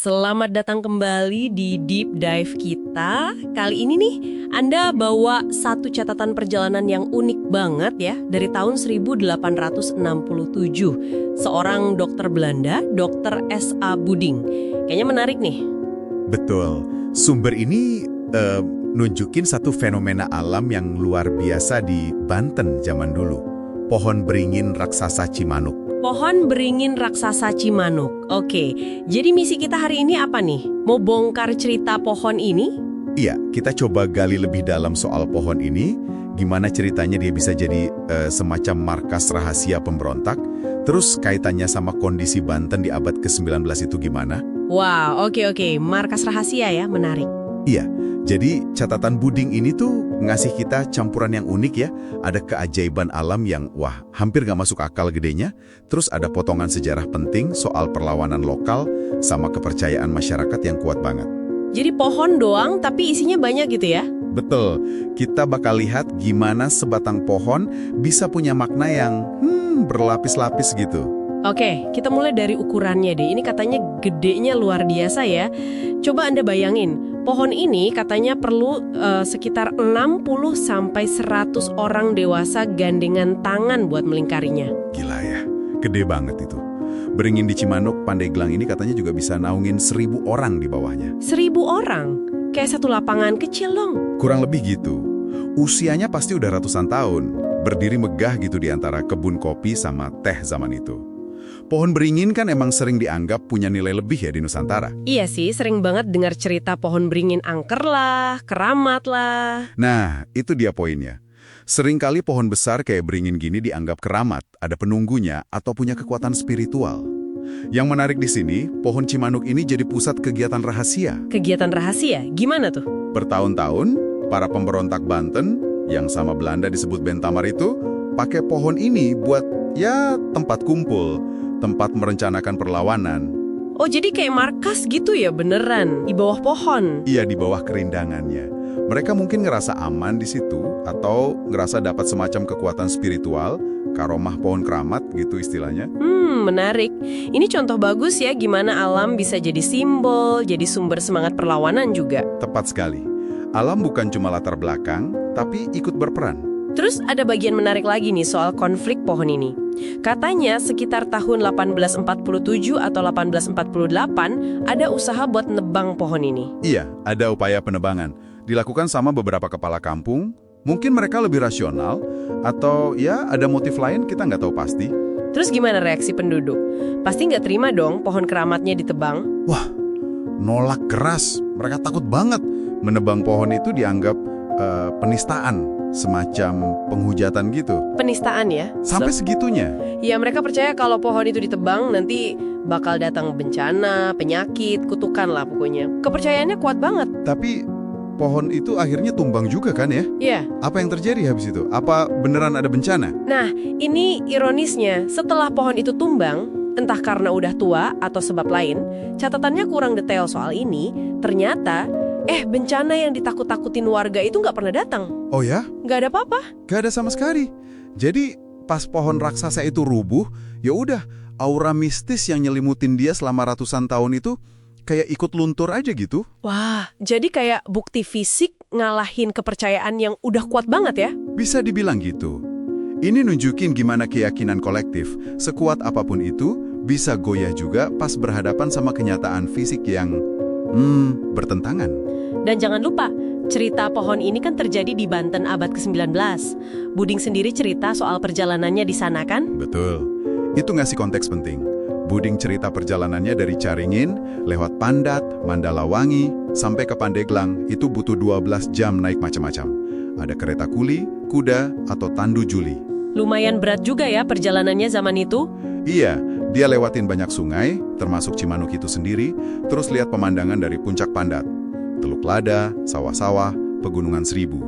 Selamat datang kembali di Deep Dive kita. Kali ini nih, Anda bawa satu catatan perjalanan yang unik banget ya, dari tahun 1867. Seorang dokter Belanda, Dr. S.A. Buding. Kayaknya menarik nih. Betul. Sumber ini nunjukin satu fenomena alam yang luar biasa di Banten zaman dulu. Pohon beringin raksasa Cimanuk. Pohon beringin raksasa Cimanuk. Oke, jadi misi kita hari ini apa nih? Mau bongkar cerita pohon ini? Iya, kita coba gali lebih dalam soal pohon ini. Gimana ceritanya dia bisa jadi semacam markas rahasia pemberontak. Terus kaitannya sama kondisi Banten di abad ke-19 itu gimana? Wow, oke. Markas rahasia ya, menarik. Iya, jadi catatan Buding ini tuh ngasih kita campuran yang unik ya. Ada keajaiban alam yang, wah, hampir nggak masuk akal gedenya. Terus ada potongan sejarah penting soal perlawanan lokal sama kepercayaan masyarakat yang kuat banget. Jadi pohon doang, tapi isinya banyak gitu ya? Betul, kita bakal lihat gimana sebatang pohon bisa punya makna yang berlapis-lapis gitu. Oke, kita mulai dari ukurannya deh. Ini katanya gedenya luar biasa ya. Coba Anda bayangin, pohon ini katanya perlu sekitar 60-100 orang dewasa gandengan tangan buat melingkarinya. Gila ya, gede banget itu. Beringin di Cimanuk, Pandeglang ini katanya juga bisa naungin 1.000 orang di bawahnya. 1.000 orang? Kayak satu lapangan kecil dong. Kurang lebih gitu. Usianya pasti udah ratusan tahun. Berdiri megah gitu di antara kebun kopi sama teh zaman itu. Pohon beringin kan emang sering dianggap punya nilai lebih ya di Nusantara. Iya sih, sering banget dengar cerita pohon beringin angker lah, keramat lah. Nah, itu dia poinnya. Seringkali pohon besar kayak beringin gini dianggap keramat, ada penunggunya, atau punya kekuatan spiritual. Yang menarik di sini, pohon Cimanuk ini jadi pusat kegiatan rahasia. Kegiatan rahasia? Gimana tuh? Bertahun-tahun, para pemberontak Banten, yang sama Belanda disebut Bentamar itu, pakai pohon ini buat, ya, tempat kumpul, tempat merencanakan perlawanan. Oh, jadi kayak markas gitu ya beneran, di bawah pohon? Iya, di bawah kerindangannya. Mereka mungkin ngerasa aman di situ, atau ngerasa dapat semacam kekuatan spiritual, karomah pohon keramat gitu istilahnya. Menarik. Ini contoh bagus ya gimana alam bisa jadi simbol, jadi sumber semangat perlawanan juga. Tepat sekali. Alam bukan cuma latar belakang, tapi ikut berperan. Terus ada bagian menarik lagi nih soal konflik pohon ini. Katanya sekitar tahun 1847 atau 1848 ada usaha buat nebang pohon ini. Iya, ada upaya penebangan. Dilakukan sama beberapa kepala kampung. Mungkin mereka lebih rasional, atau ya ada motif lain kita nggak tahu pasti. Terus gimana reaksi penduduk? Pasti nggak terima dong pohon keramatnya ditebang? Wah, nolak keras. Mereka takut banget. Menebang pohon itu dianggap penistaan, semacam penghujatan gitu. Penistaan ya? Sampai segitunya. Ya mereka percaya kalau pohon itu ditebang nanti bakal datang bencana, penyakit, kutukan lah pokoknya. Kepercayaannya kuat banget. Tapi pohon itu akhirnya tumbang juga kan ya? Iya. Apa yang terjadi habis itu? Apa beneran ada bencana? Nah, ini ironisnya, setelah pohon itu tumbang, entah karena udah tua atau sebab lain, catatannya kurang detail soal ini, ternyata bencana yang ditakut-takutin warga itu nggak pernah datang. Oh ya? Nggak ada apa-apa. Nggak ada sama sekali. Jadi pas pohon raksasa itu rubuh, ya udah aura mistis yang nyelimutin dia selama ratusan tahun itu kayak ikut luntur aja gitu. Wah, jadi kayak bukti fisik ngalahin kepercayaan yang udah kuat banget ya? Bisa dibilang gitu. Ini nunjukin gimana keyakinan kolektif, sekuat apapun itu, bisa goyah juga pas berhadapan sama kenyataan fisik yang bertentangan. Dan jangan lupa, cerita pohon ini kan terjadi di Banten abad ke-19. Buding sendiri cerita soal perjalanannya di sana kan? Betul. Itu ngasih konteks penting. Buding cerita perjalanannya dari Caringin, lewat Pandat, Mandalawangi, sampai ke Pandeglang, itu butuh 12 jam naik macam-macam. Ada kereta kuli, kuda, atau tandu juli. Lumayan berat juga ya perjalanannya zaman itu? Iya, dia lewatin banyak sungai, termasuk Cimanuk itu sendiri, terus lihat pemandangan dari puncak Pandat. Teluk Lada, sawah-sawah, Pegunungan Seribu.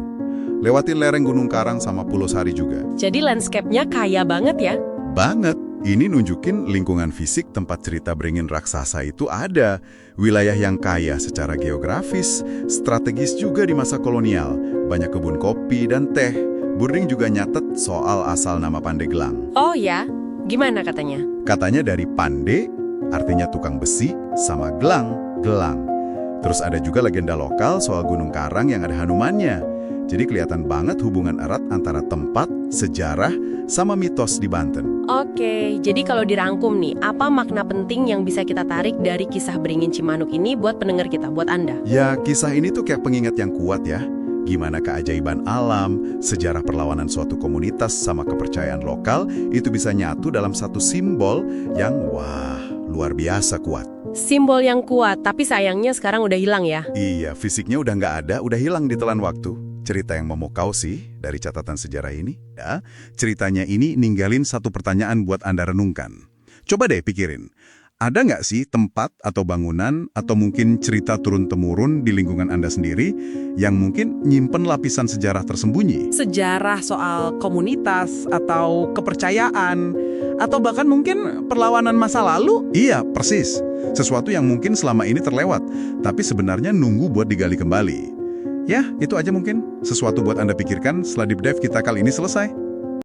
Lewatin lereng Gunung Karang sama Pulau Sari juga. Jadi landscape-nya kaya banget ya? Banget. Ini nunjukin lingkungan fisik tempat cerita beringin raksasa itu ada. Wilayah yang kaya secara geografis, strategis juga di masa kolonial. Banyak kebun kopi dan teh. Buding juga nyatet soal asal nama Pandeglang. Oh ya? Gimana katanya? Katanya dari pande, artinya tukang besi, sama gelang, gelang. Terus ada juga legenda lokal soal Gunung Karang yang ada Hanumannya. Jadi kelihatan banget hubungan erat antara tempat, sejarah, sama mitos di Banten. Oke, jadi kalau dirangkum nih, apa makna penting yang bisa kita tarik dari kisah Beringin Cimanuk ini buat pendengar kita, buat Anda? Ya, kisah ini tuh kayak pengingat yang kuat ya. Gimana keajaiban alam, sejarah perlawanan suatu komunitas sama kepercayaan lokal itu bisa nyatu dalam satu simbol yang wah, luar biasa kuat. Simbol yang kuat, tapi sayangnya sekarang udah hilang ya. Iya, fisiknya udah nggak ada, udah hilang ditelan waktu. Cerita yang memukau sih dari catatan sejarah ini. Ya, ceritanya ini ninggalin satu pertanyaan buat Anda renungkan. Coba deh pikirin. Ada nggak sih tempat atau bangunan atau mungkin cerita turun-temurun di lingkungan Anda sendiri yang mungkin nyimpen lapisan sejarah tersembunyi? Sejarah soal komunitas atau kepercayaan atau bahkan mungkin perlawanan masa lalu? Iya, persis. Sesuatu yang mungkin selama ini terlewat, tapi sebenarnya nunggu buat digali kembali. Ya, itu aja mungkin. Sesuatu buat Anda pikirkan setelah Deep Dive kita kali ini selesai.